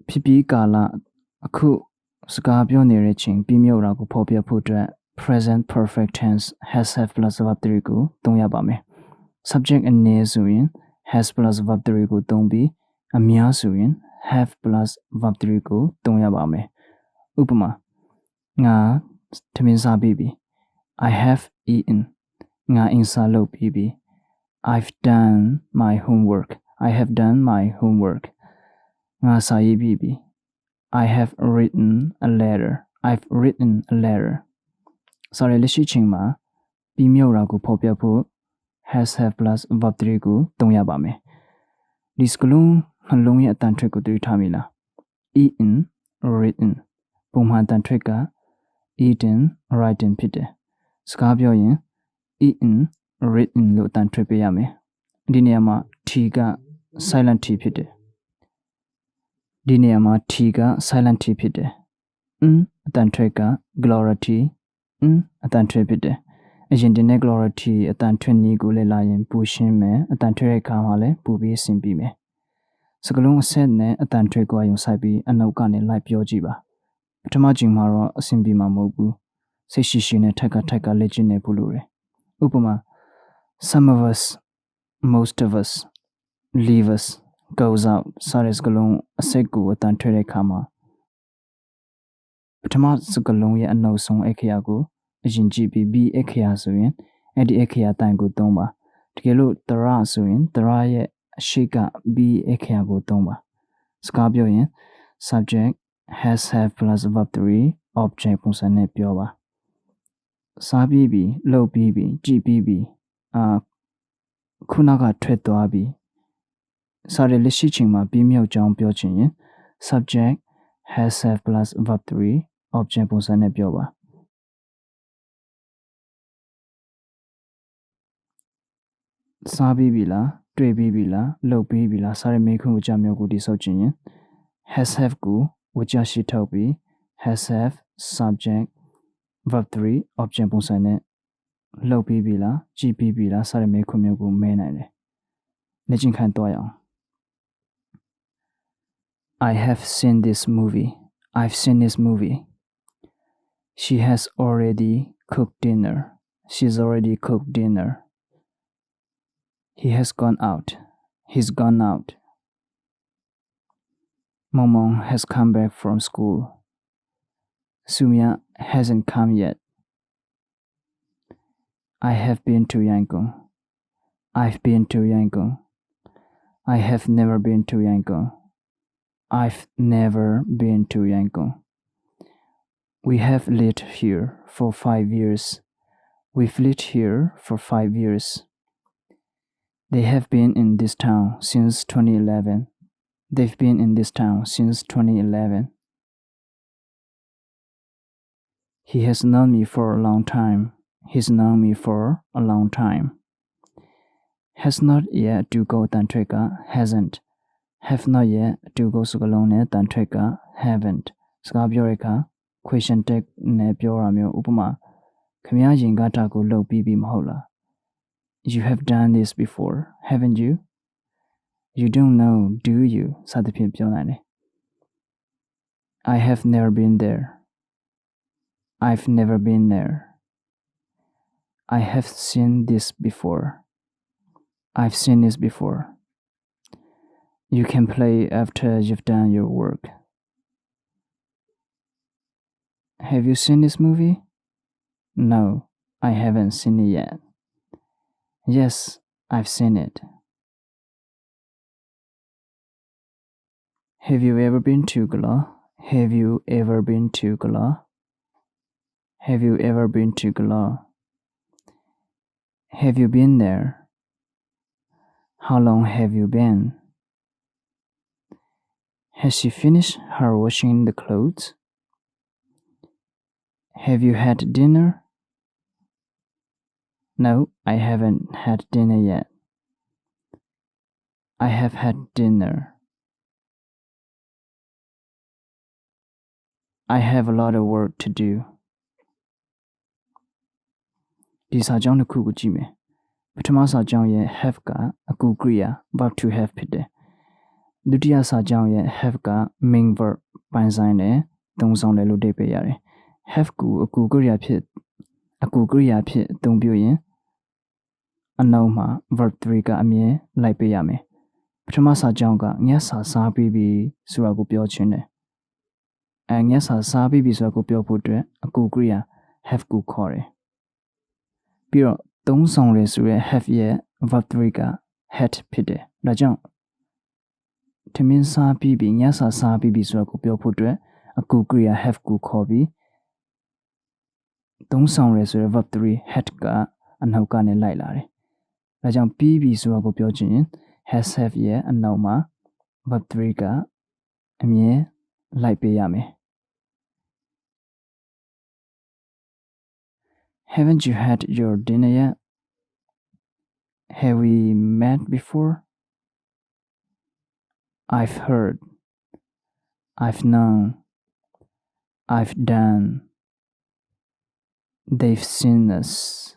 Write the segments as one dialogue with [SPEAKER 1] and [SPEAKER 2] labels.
[SPEAKER 1] Pipi kala aku skabyo nereching bimyo ragu popia putra present perfect tense has have plus verb 3 ko tong ya ba me. Subject ane so yin has plus verb 3 ko tong bi amya so yin have plus verb 3 ko tong ya ba me. Upama nga tamin sa bibi I have eaten nga insa lo bibi I've done my homework. I have done my homework. Nga sa bibi I have written a letter. I've written a letter. Sorry, lishi chingma bimyo ra ko phopya pho has have plus verb 3 ko tong ya ba me. Di skalung halong ya tan trick ko tu tha mi la. Eaten, written. Pumhan tan trick ka eaten, written ဖြစ်တယ်။စကားပြောရင် eaten, written လို့အတန်ထွက်ပေးရမယ်။ဒီနေရာမှာ t က silent t ဖြစ်တယ်။ဒီနေရာမှာ t က silent t ဖြစ်တယ်။အတန်ထွက်က glory t အတန်ထွက်ဖြစ်တယ်။အရင်တင်တဲ့ glory t အတန်ထွက်နည်းကိုလည်းလာရင်ပူရှင်းမယ်။အတန်ထွက်တဲ့အခါမှာလည်းပူပြီးဆင်ပြီးမယ်။စကလုံးအဆက်နဲ့အတန်ထွက်ကိုအယုံဆိုင်ပြီးအနောက်ကနေလိုက်ပြောကြည့်ပါ။ပထမချိန်မှာတော့အဆင်ပြေမှာမဟုတ်ဘူး။စိတ်ရှိရှိနဲ့ထက်ကလေ့ကျင့်နေဖို့လိုတယ်။ဥပမာ some of us, most of us, leave us, goes out စတဲ့စကလုံးအဆက်ကိုအတန်ထွက်တဲ့အခါမှာပထမစကလုံးရဲ့အနောက်ဆုံးအခရာကိုအရင်ကြည့်ပြီး B အခရာဆိုရင်အဲ့ဒီအခရာတိုင်ကိုသုံးပါတကယ်လို့တရဆိုရင်တရရဲ့အရှိက B အခရာကိုသုံးပါစကားပြောရင် subject has have plus verb 3 object ပုံစံနဲ့ပြောပါစားပြီးပြီလှုပ်ပြီးပြီကြည့်ပြီးပြီခုနကထွက်သွားပြီစတဲ့လက်ရှိချိန်မှာပြီးမြောက်ကြောင်းပြောချင်ရင် subject has have plus verb 3 object ပုံစံနဲ့ပြောပါစားပြီးပြီလားတွေ့ပြီးပြီလားလှုပ်ပြီးပြီလားစတဲ့မေးခွန်းကိုကြမျိုးကိုတိဆောက်ချင်ရင် has have ကိုဝကြရှိထုတ်ပြီး has have subject verb 3 object ပုံစံနဲ့လှုပ်ပြီးပြီလားကြည့်ပြီးပြီလားစတဲ့မေးခွန်းမျိုးကိုမဲနိုင်တယ်လက်ကျင်ခံတော့ရအောင် I have seen this movie. I've seen this movie. She has already cooked dinner. She's already cooked dinner. He has gone out. He's gone out. Momong has come back from school. Sumya hasn't come yet. I have been to Yangon. I've been to Yangon. I have never been to Yangon. I've never been to Yangon. We have lived here for 5 years. We've lived here for 5 years. They have been in this town since 2011. They've been in this town since 2011. He has known me for a long time. He's known me for a long time. Has not yet to go tantrika, hasn't. Have not yet to go sugalone tantrika, haven't. စကားပြောတဲ့အခါ question tag နဲ့ပြောရမျိုးဥပမာခင်ဗျားရင်ကတာကိုလုပ်ပြီးပြီမဟုတ်လား You have done this before, haven't you? You don't know, do you? စသဖြင့်ပြောနိုင်တယ် I have never been there. I've never been there. I have seen this before. I've seen this before. You can play after you've done your work. Have you seen this movie? No, I haven't seen it yet. Yes, I've seen it. Have you ever been to Gala? Have you ever been to Gala? Have you ever been to Gala? Have you been there? How long have you been? Has she finished her washing the clothes? Have you had dinner? No, I haven't had dinner yet. I have had dinner. I have a lot of work to do. ဒီစာကြောင်းတစ်ခုကိုကြည့်မယ်ပထမစာကြောင်းရဲ့ have ကအကူကရိယာ verb to have ဖြစ်တယ် ဒုတိယစာကြောင်းရဲ့ have က main verb ပိုင်းဆိုင်နဲ့သုံးဆောင်တယ်လို့အဓိပ္ပာယ်ရတယ် have ကိုအကူကရိယာဖြစ်အသုံးပြုရင်အနောက်မှာ verb 3ကအမြဲလိုက်ပေးရမယ်ပထမစာကြောင်းကညစာစားပြီးပြီဆိုတာကိုပြောချင်တယ်ညစာစားပြီးပြီဆိုတာကိုပြောဖို့အတွက်အကူကရိယာ have ကိုခေါ်တယ်ပြီးတော့သုံးဆောင်တယ်ဆိုရဲ have ရဲ့ verb 3က had ဖြစ်တယ်ဒါကြောင့်ထမင်းစားပြီးပြီညစာစားပြီးပြီဆိုတာကိုပြောဖို့အတွက်အကူကရိယာ have ကိုခေါ်ပြီးသုံးဆောင်တယ်ဆိုရဲ verb 3 had ကအနောက်ကနေလိုက်လာတယ်ဒါကြောင့်ပြီးပြီဆိုတာကိုပြောချင်ရင် has have ရဲ့အနောက်မှာ verb 3ကအမြဲလိုက်ပေးရမယ်Haven't you had your dinner yet? Have we met before? I've heard. I've known. I've done. They've seen us.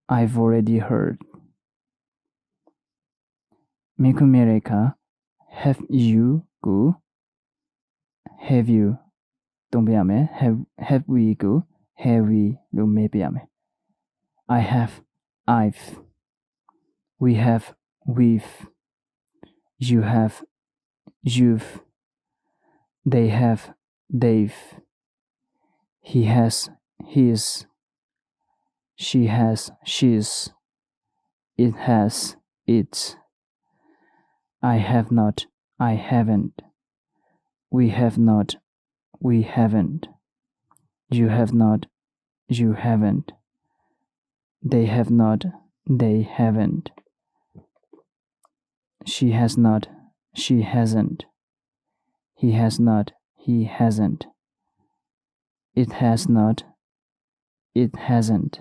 [SPEAKER 1] I've already heard. Mikumereka, have you go? Have you? Tombiame, have we go? Have we lo mepiame. I have, I've. We have, we've. You have, you've. They have, they've. He has, his. She has, she's. It has, its. I have not, I haven't. We have not, we haven't. You have not, you haven't. They have not, they haven't. She has not, she hasn't. He has not, he hasn't. It has not, it hasn't.